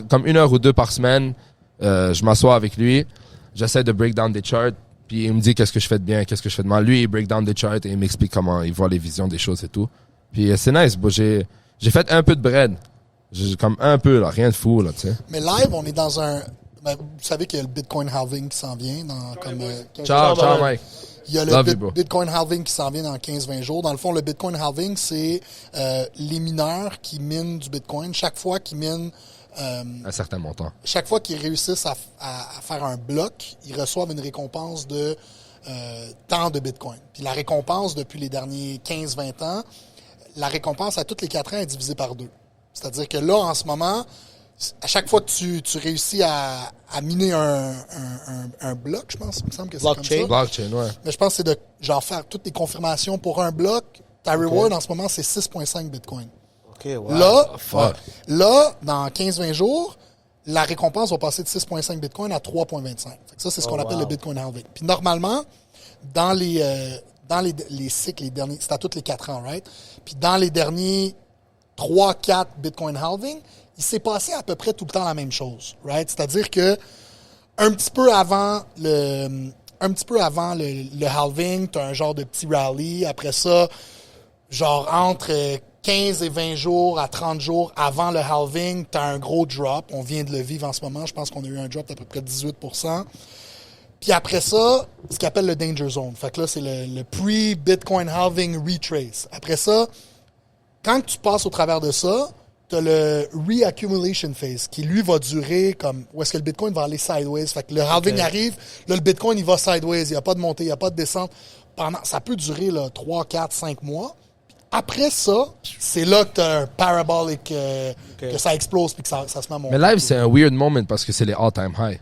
Comme 1 heure ou 2 par semaine, je m'assois avec lui. J'essaie de break down des charts. Puis il me dit qu'est-ce que je fais de bien, qu'est-ce que je fais de mal. Lui, il break down des charts et il m'explique comment il voit les visions des choses et tout. Puis c'est nice. Bon, j'ai fait un peu de bread. Comme un peu, là. Rien de fou, là, tu sais. Mais live, on est dans un. Ben, vous savez qu'il y a le Bitcoin halving qui s'en vient dans comme 15 Ciao, jours. ciao, Mike. Il y a Love le you, bro. Bitcoin halving qui s'en vient dans 15-20 jours. Dans le fond, le Bitcoin halving, c'est les mineurs qui minent du Bitcoin. Chaque fois qu'ils minent, Un certain montant. chaque fois qu'ils réussissent à faire un bloc, ils reçoivent une récompense de tant de Bitcoin. Puis la récompense, depuis les derniers 15-20 ans, la récompense à tous les 4 ans est divisée par 2. C'est-à-dire que là, en ce moment, à chaque fois que tu réussis à miner un bloc, je pense, il me semble que c'est comme Blockchain. ça. Blockchain, ouais. Mais je pense que c'est de genre faire toutes les confirmations pour un bloc. Ta reward en ce moment, c'est 6,5 Bitcoin. OK, wow. Là, fuck. là, dans 15-20 jours, la récompense va passer de 6,5 Bitcoin à 3,25. Fait que ça, c'est ce qu'on appelle le Bitcoin halving. Puis normalement, dans les cycles, les derniers, c'est à tous les 4 ans, right? Puis dans les derniers 3-4 Bitcoin halving, il s'est passé à peu près tout le temps la même chose, right? C'est-à-dire que un petit peu avant le halving, tu as un genre de petit rally. Après ça, genre entre 15 et 20 jours à 30 jours avant le halving, tu as un gros drop. On vient de le vivre en ce moment. Je pense qu'on a eu un drop d'à peu près 18%. Puis après ça, ce qu'on appelle le danger zone. Fait que là, c'est le pre-Bitcoin halving retrace. Après ça, quand tu passes au travers de ça, t'as le reaccumulation phase qui, lui, va durer comme où est-ce que le Bitcoin va aller sideways. Fait que le halving arrive, là, le Bitcoin, il va sideways. Il n'y a pas de montée, il n'y a pas de descente. Ça peut durer là, 3, 4, 5 mois. Après ça, c'est là que t'as un parabolic, que ça explose puis que ça se met à monter. Mais live, c'est un weird moment parce que c'est les all-time high.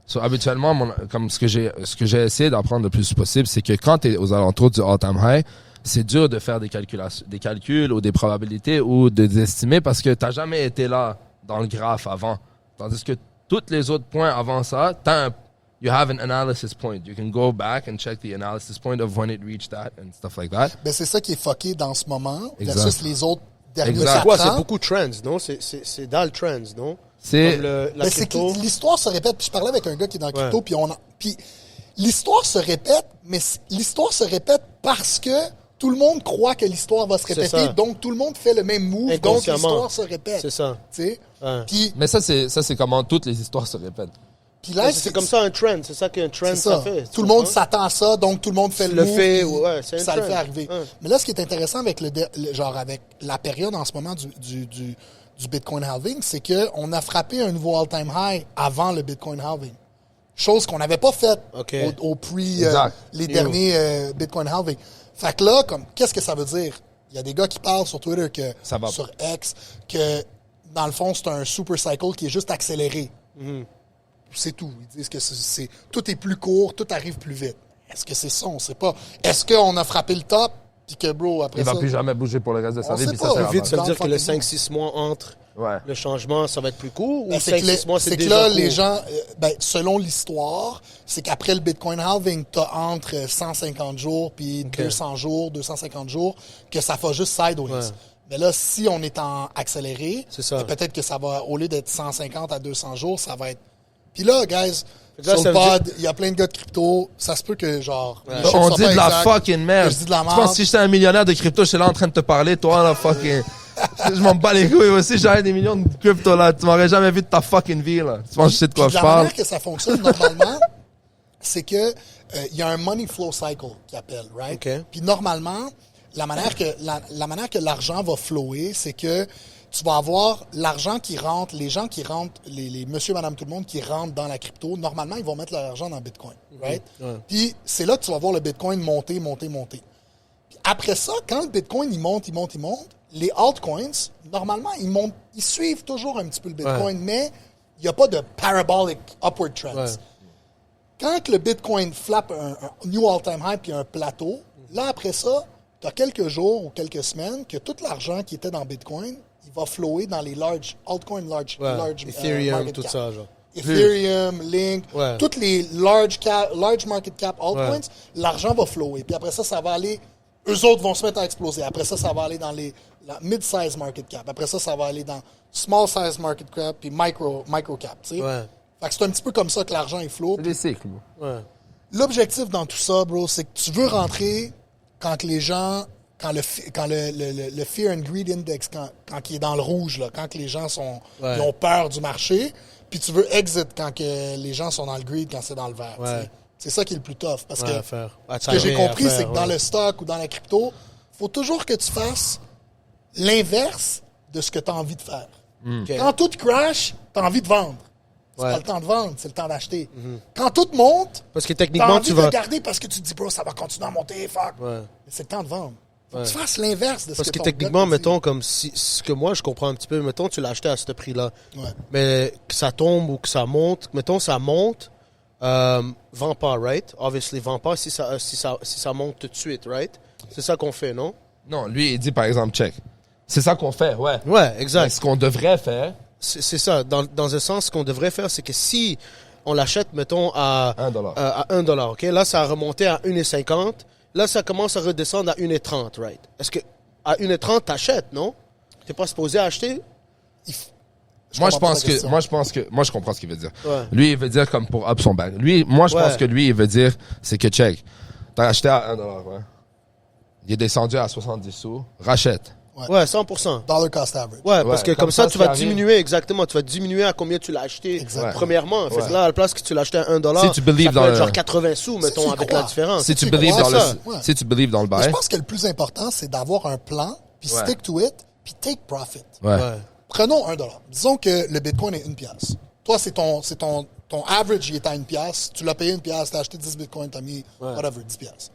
So, habituellement, comme ce que j'ai essayé d'apprendre le plus possible, c'est que quand tu es aux alentours du all-time high, c'est dur de faire des calculs ou des probabilités ou de estimer parce que t'as jamais été là dans le graphe avant. Tandis que tous les autres points avant ça, you have an analysis point. You can go back and check the analysis point of when it reached that and stuff like that. Ben, c'est ça qui est fucké dans ce moment Exact. versus les autres derniers Exact. 4 Ouais, c'est ans. beaucoup trends, non? C'est dans le trends, non? C'est Comme la Ben, c'est que crypto. l'histoire se répète. Puis je parlais avec un gars qui est dans le crypto, puis l'histoire se répète, mais l'histoire se répète parce que tout le monde croit que l'histoire va se C'est répéter, ça. donc tout le monde fait le même move, donc Inconsciemment. l'histoire se répète. C'est ça. Tu sais? Ouais. Puis Mais ça, c'est comment toutes les histoires se répètent. là, C'est comme ça un trend. C'est ça qu'un trend, c'est ça. fait. Tout le monde s'attend à ça, donc tout le monde fait Tu le le move, fais, puis ouais, c'est un ça le trend. fait arriver. Ouais. Mais là, ce qui est intéressant avec genre avec la période en ce moment du Bitcoin halving, c'est que on a frappé un nouveau all-time high avant le Bitcoin halving. Chose qu'on n'avait pas faite OK. au pre Exact. les derniers Bitcoin halving. Fait que là, comme qu'est-ce que ça veut dire? Il y a des gars qui parlent sur Twitter Ça va. sur X que dans le fond, c'est un super cycle qui est juste accéléré. C'est tout. Ils disent que tout est plus court, tout arrive plus vite. Est-ce que c'est ça? On sait pas. Est-ce qu'on a frappé le top puis que, bro, après Il ça... va plus jamais bouger pour le reste de sa On vie. sait Puis pas. ça, c'est Vite, vite. Ça veut dire que le Fucking 5-6 mois entre Ouais. le changement, ça va être plus court? Ben, Ou c'est 5-6 mois, c'est c'est que déjà là, court? les gens, selon l'histoire, c'est qu'après le Bitcoin halving, t'as entre 150 jours puis 200 jours, 250 jours, que ça fait juste sideways. Ouais. Mais là, si on est en accéléré, C'est ça. ben, peut-être que ça va, au lieu d'être 150 à 200 jours, ça va être... Puis là, guys, que là, sur ça le veut pod, il y a plein de gars de crypto, ça se peut que, genre... les chiffres On soient dit pas de la exacts, fucking merde. que je dis de la Tu penses merde. que si j'étais un millionnaire de crypto, je suis là en train de te parler, toi, là, fucking. Je m'en bats les couilles aussi, j'aurais des millions de crypto, là. Tu m'aurais jamais vu de ta fucking vie, là. Tu penses que je sais de quoi Puis je la parle? manière que ça fonctionne normalement, c'est que il y a un money flow cycle qui appelle, right? OK. Puis normalement, la manière que l'argent va flower, c'est que tu vas avoir l'argent qui rentre, les gens qui rentrent, les monsieur, madame, tout le monde qui rentrent dans la crypto, normalement, ils vont mettre leur argent dans le Bitcoin, right? Ouais. Puis c'est là que tu vas voir le Bitcoin monter. Puis après ça, quand le Bitcoin, il monte, les altcoins, normalement, ils suivent toujours un petit peu le Bitcoin, mais il n'y a pas de parabolic upward trends. Ouais. Quand le Bitcoin frappe un new all-time high puis un plateau, là, après ça, tu as quelques jours ou quelques semaines que tout l'argent qui était dans Bitcoin, il va flower dans les altcoins large Ethereum, market tout cap. ça, genre. Ethereum, Link, Ouais. toutes les large market cap altcoins, l'argent va flower. Puis après ça va aller, eux autres vont se mettre à exploser. Après ça va aller dans la mid-size market cap. Après ça va aller dans small size market cap puis micro cap, tu sais. Ouais. Fait que c'est un petit peu comme ça que l'argent est flow. C'est des cycles, bro. Ouais. L'objectif dans tout ça, bro, c'est que tu veux rentrer quand les gens, quand le Fear and Greed Index, quand il est dans le rouge, là, quand que les gens ils ont peur du marché, puis tu veux exit quand que les gens sont dans le greed, quand c'est dans le vert. Ouais. Tu sais. C'est ça qui est le plus tough. Parce que ce Ce que j'ai compris, c'est que dans le stock ou dans la crypto, faut toujours que tu fasses l'inverse de ce que tu as envie de faire. Quand tout crash, tu as envie de vendre. C'est pas le temps de vendre, c'est le temps d'acheter. Quand tout monte, Parce que t'as techniquement, envie tu de vas... garder parce que tu te dis, bro, ça va continuer à monter, fuck. Ouais. Mais c'est le temps de vendre. Faut que tu fasses l'inverse de ce Parce que ton techniquement, gut te dit. mettons, comme si, ce que moi je comprends un petit peu, mettons, tu l'as acheté à ce prix-là. Ouais. Mais que ça tombe ou que ça monte, mettons, ça monte, vends pas, right? Obviously, vends pas si ça monte tout de suite, right? C'est ça qu'on fait, non? Non, lui, il dit par exemple, check. C'est ça qu'on fait, ouais. Ouais, Mais exact. ce qu'on devrait faire, C'est ça. Dans un sens, ce qu'on devrait faire, c'est que si on l'achète, mettons, à $1. à $1, OK? Là, ça a remonté à 1,50. Là, ça commence à redescendre à 1,30, right? Est-ce que à 1,30, t'achètes, non? T'es pas supposé acheter? moi je comprends pense pas la question. moi je comprends ce qu'il veut dire. Ouais. Lui, il veut dire comme pour up son back. Lui, moi je pense que lui, il veut dire, c'est que check. T'as acheté à $1, ouais. Il est descendu à 70 sous. Rachète. Ouais, 100%. Dollar cost average. Ouais, parce que comme ça, tu vas arrive. diminuer, exactement. Tu vas diminuer à combien tu l'as acheté, Exactement. premièrement. Fait Ouais. que là, à la place que tu l'as acheté à $1, Si tu believe ça peut dans être le- genre 80 sous, mettons, tu avec crois. la différence. Si tu tu believes crois dans ça? le, Ouais. si tu believes dans le Mais je bail. pense que le plus important, c'est d'avoir un plan, puis Ouais. stick to it, puis take profit. Ouais. Ouais. Prenons $1. Disons que le Bitcoin est 1 pièce. Toi, c'est ton average, il est à 1 pièce. Tu l'as payé 1 pièce, t'as acheté 10 Bitcoins, t'as mis, whatever, 10 pièces.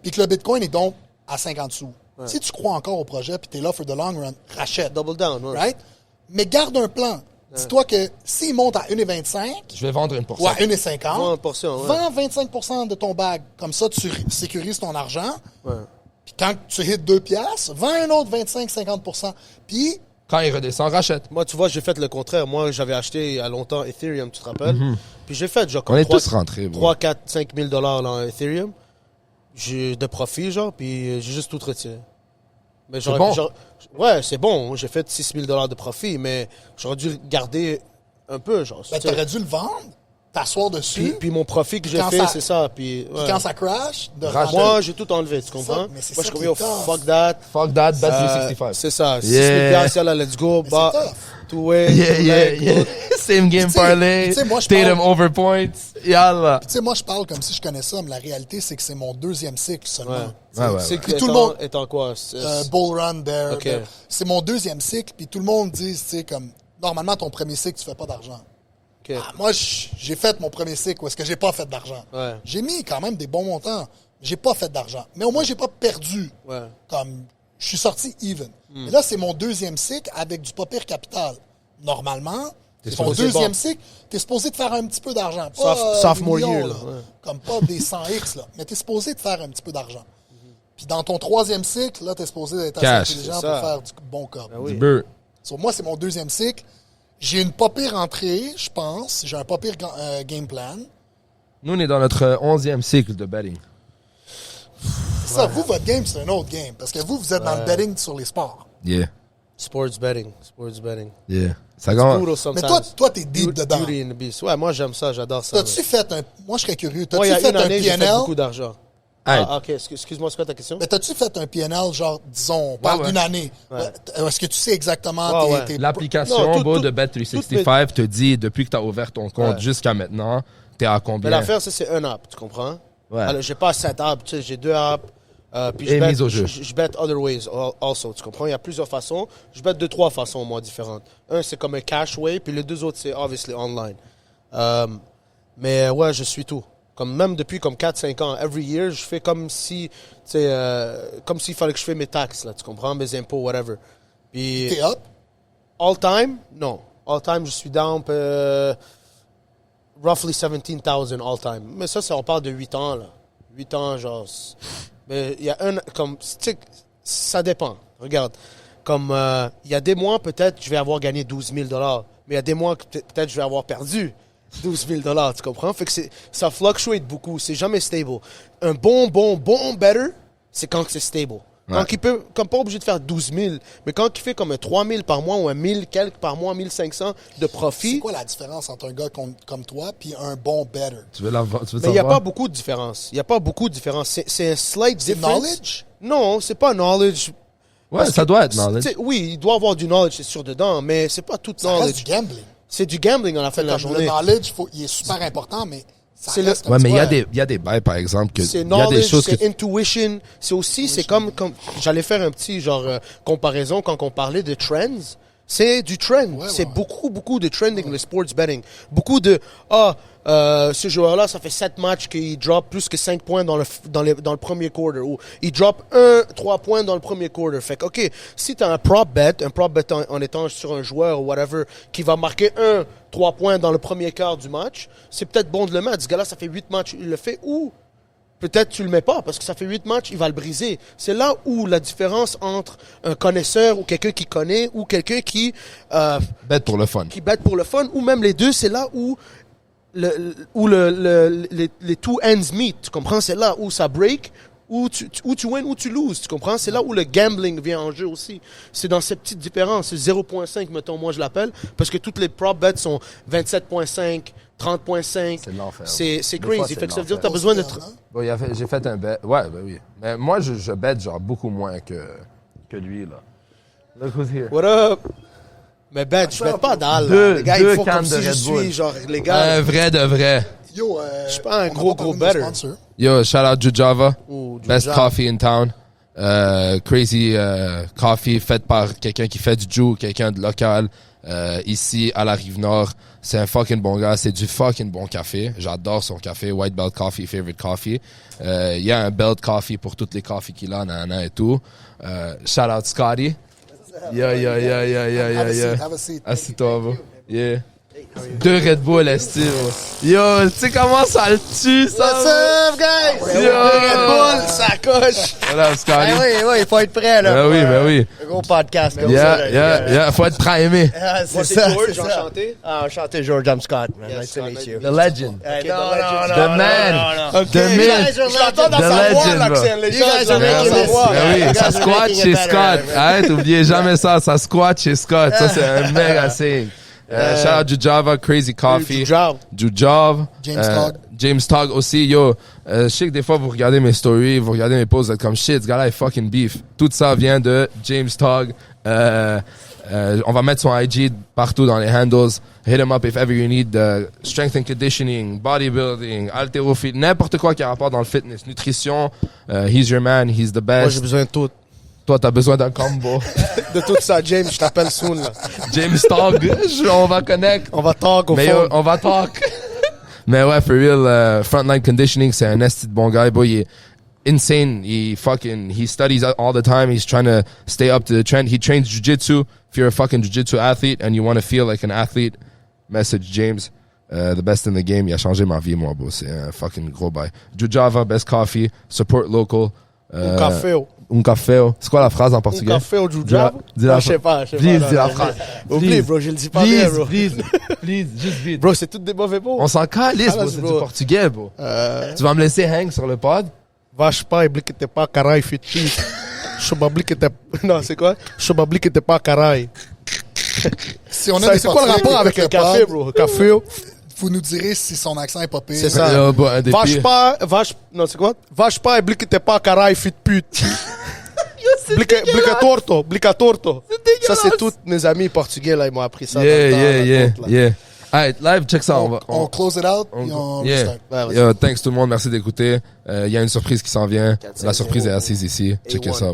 Puis que le Bitcoin est donc à 50 sous. Ouais. Si tu crois encore au projet puis t'es là for the long run, rachète. Double down, ouais. Right? Mais garde un plan. Dis-toi que s'il monte à 1,25, Je vais vendre une portion. ou à 1,50, Vends une portion, ouais. vends 25% de ton bag. Comme ça, tu sécurises ton argent. Ouais. Puis quand tu hits 2 piastres, vends un autre 25-50%. Puis, Quand il redescend, rachète. Moi, tu vois, j'ai fait le contraire. Moi, j'avais acheté il y a longtemps Ethereum, tu te rappelles? Puis j'ai fait genre On est 3, tous rentrés, bro. 3, 4, 5 000 $ dans Ethereum. J'ai de profit, genre, puis j'ai juste tout retiré. Mais C'est bon. Ouais, c'est bon. J'ai fait 6 000 $ de profit, mais j'aurais dû garder un peu, genre. ben, tu sais. t'aurais dû le vendre, t'asseoir dessus. Puis mon profit que j'ai quand fait, ça- c'est ça. Puis, Puis ouais. quand ça crash, de Rachète. Moi, j'ai tout enlevé, tu comprends? ça, mais c'est Moi, ça je qui suis est tough. fuck that. Fuck that, bet 365. C'est ça. 6 Yeah. 000 $, là, let's go. Mais Bah, c'est tough. two way, Yeah, two yeah, leg, yeah. good. Same game tu sais- parlay. tu sais, moi, je Tatum parle- over points. Yalla. Tu sais, moi, je parle comme si je connaissais ça, mais la réalité, c'est que c'est mon 2e cycle seulement. Ouais. Tu sais, Ouais, ouais, C'est ouais. que Puis tout le étant- monde- étant quoi? Bull run, bear. Ok. C'est mon 2e cycle, puis tout le monde dit, tu sais, comme, normalement, ton premier cycle, tu fais pas d'argent. Ok. Ah, moi, j'ai fait mon premier cycle où est-ce que j'ai pas fait d'argent. Ouais. J'ai mis quand même des bons montants. J'ai pas fait d'argent. Mais au moins, j'ai pas perdu. Ouais. Comme, je suis sorti even. Mais là, c'est mon 2e cycle avec du pas pire capital. Normalement, c'est ton supposé 2e bon. cycle, t'es supposé te faire un petit peu d'argent. Pas, Sophomore des millions, year, là. là, ouais. Comme pas des 100X, là. Mais t'es supposé te faire un petit peu d'argent. Puis dans ton 3e cycle, là, t'es supposé être assez Cash, intelligent c'est pour ça. faire du bon cop. Ah oui. Du beurre. Sur moi, c'est mon 2e cycle. J'ai une pas pire entrée, je pense. J'ai un pas pire game plan. Nous, on est dans notre 11e cycle de betting. C'est ça, vous, votre game, c'est un autre game. Parce que vous êtes dans le betting sur les sports. Yeah. Sports betting. Sports betting. Yeah. Ça commence. Brutal Mais sometimes. toi, t'es deep dedans. Beauty and the Beast. Ouais, moi, j'aime ça. J'adore ça. T'as-tu fait un... Moi, je serais curieux. Moi, il y T'as-tu a une fait un année, j'ai fait PNL? beaucoup d'argent. Hey. Ah, ok. Excuse-moi, c'est quoi ta question? Mais t'as-tu fait un PNL, genre, disons, on parle ouais. d'une année. Ouais. Est-ce que tu sais exactement Ouais, ouais. tes... L'application Non, tout- bro, tout- de Bet365 te dit, depuis que tu as ouvert ton compte Ouais. jusqu'à maintenant, t'es à Mais combien? l'affaire, c'est un app, tu comprends? Ouais. Alors, j'ai pas 7 apps, tu sais, j'ai 2 apps. Puis Et mise au jeu. Je bet other ways also, tu comprends? Il y a plusieurs façons. Je bet de 3 façons, moi, différentes. Un, c'est comme un cash way, puis les 2 autres, c'est obviously online. Mais ouais, je suis tout. Comme même depuis comme 4-5 ans, every year, je fais comme si, tu sais, comme s'il fallait que je fais mes taxes, là, tu comprends? Mes impôts, whatever. Puis, T'es up? all time, non. All time, je suis down roughly 17,000 all time. Mais ça, on parle de 8 ans, là. 8 ans, genre. Mais il y a comme, tu sais, ça dépend. Regarde. Comme, il y a des mois, peut-être, je vais avoir gagné 12 000 $. Mais il y a des mois que peut-être je vais avoir perdu 12 000 $, tu comprends? Fait que ça fluctuate beaucoup. C'est jamais stable. Un bon better, c'est quand c'est stable. Quand Ouais. il peut, comme pas obligé de faire 12 000, mais quand il fait comme un 3 000 par mois ou un 1 000 quelques par mois, 1 500 de C'est profit, quoi la différence entre un gars comme toi puis un bon better? Tu veux mais il n'y a savoir? pas beaucoup de différence. Il n'y a pas beaucoup de différence. C'est un slight C'est difference. knowledge? Non, c'est pas knowledge. Ouais, Parce ça que, doit être knowledge. tu sais, oui, il doit avoir du knowledge, c'est sûr, dedans, mais c'est pas tout Ça reste knowledge. du gambling. C'est du gambling à la fin de la Comme le journée. knowledge, il est super important, mais ça C'est reste Ouais, mais il y a Ouais. des, bails, par exemple, que, C'est il y a des knowledge, choses que c'est intuition. C'est aussi, c'est comme j'allais faire un petit genre comparaison quand on parlait de trends. C'est du trend. Ouais, C'est ouais. beaucoup de trending, le sports betting. Beaucoup de, ce joueur-là, ça fait 7 matchs qu'il drop plus que 5 points dans le premier quarter. Ou il drop 3 points dans le premier quarter. Fait que, OK, si tu as un prop bet en étant sur un joueur ou whatever, qui va marquer 3 points dans le premier quart du match, c'est peut-être bon de le mettre. Ce gars-là, ça fait 8 matchs, il le fait. Ou peut-être tu le mets pas parce que ça fait 8 matchs, il va le briser. C'est là où la différence entre un connaisseur ou quelqu'un qui connaît ou quelqu'un qui bêtes pour le fun. bet pour le fun ou même les deux, c'est là où les two ends meet, tu comprends? C'est là où ça break, où tu win ou tu loses, tu comprends? C'est là où le gambling vient en jeu aussi. C'est dans cette petite différence. C'est 0.5, mettons, moi je l'appelle, parce que toutes les prop bets sont 27.5, 30.5. C'est l'enfer. C'est Des fois, crazy. c'est Fait que ça veut dire que l'enfer. tu as besoin de... Bon, j'ai fait un bet. Ouais, ben oui. Mais moi, je bête genre beaucoup moins que lui, là. Look who's here. What up? Mais ben, je mets pas dalle. Deux- Les gars, deux ils font comme cannes si de je Red Bull. suis, genre, les gars. Un vrai de vrai. Yo, Je suis pas un on gros n'a pas parlé de better. sponsor. Yo, shout out Jujava. Ou Best Jujava. coffee in town. Crazy Coffee, fait par quelqu'un qui fait du Jew, quelqu'un de local, ici à la Rive-Nord. C'est un fucking bon gars, c'est du fucking bon café. J'adore son café, White Belt Coffee, favorite coffee. Il y a un Belt Coffee pour toutes les coffees qu'il a, nanana et tout. Shout out Scotty. Yeah. Have a seat. Assis-toi, bro. Yeah. 2 Red Bull, esti, bro. Yo, tu sais comment ça le tue, ça? What's up, guys? Yo! Red Bull, ça coche. What up, Scotty? Oui, il faut être prêt, là. Ben oui. Un gros podcast comme ça. Yeah. Faut être primé. Ah, Moi, c'est George, enchanté. Ah, enchanté, George. I'm Scott, man. Nice to meet you. The legend. No. The man. The You myth. guys are J'entends dans The sa voix, legend, l'accent. bro. Les You gens, guys are j'entends making dans sa this- voix. Ben oui, You guys ça are squat making it chez better, Scott. man. Arrête, oubliez jamais ça. Ça squat chez Scott. Ça, c'est un méga signe. Shout out Jujava, Crazy Coffee. Jujav. James Togg. James Togg aussi. Yo, je sais que des fois, vous regardez mes stories, vous regardez mes posts, vous êtes comme shit, ce gars-là est fucking beef. Tout ça vient de James Togg. On va mettre son IG partout dans les handles. Hit him up if ever you need strength and conditioning, bodybuilding, haltérophilie, n'importe quoi qui a rapport dans le fitness, nutrition. He's your man, he's the Moi, best. j'ai besoin de tout. Toi, t'as besoin d'un combo. De tout ça, James, je t'appelle soon, là. James Togg, on va connect. On va talk au Mais fond. on va talk. Mais ouais, for real, frontline conditioning, c'est un esti de bon gars. Boy, il est insane. He studies all the time. He's trying to stay up to the trend. He trains jiu-jitsu. If you're a fucking jiu-jitsu athlete and you want to feel like an athlete, message James. The best in the game. Il a changé ma vie, moi, bro. C'est un fucking gros bail. Jujava, best coffee. Support local. Un café. Un café. C'est quoi la phrase en Un portugais? café au Jujab. Dis la Je sais pas. Please, non, dis la non, phrase. Oublie, Please. bro, je le dis pas bien, bro. Please, juste vite. Bro, c'est tous des mauvais mots. On s'en calisse, bro. Alas, C'est bro. du portugais, bro. Tu vas me laisser hang sur le pod? Vache pas, oublie que t'es pas carré, fit fit. Chobabli que t'es... Non, c'est quoi? Chobabli que t'es pas carré. Si on a des C'est quoi le sportifs rapport avec qui le écoutent café, le bro? Le café, vous nous direz si son accent est pas pire. C'est ça. Yo, bro, un des vache pires. pas, non, c'est quoi? Vache pas, oublie que t'es pas carré, fit pute. Blica torto. Ça, c'est tous mes amis portugais, là, ils m'ont appris ça. dans le temps, là, contre, là. Yeah. Alright, live, check ça. On close it out et on Yeah. restart. Ouais, vas-y. Yo, thanks tout le monde, merci d'écouter. Il y a une surprise qui s'en vient. La surprise est assise ici. Checkez A1. ça.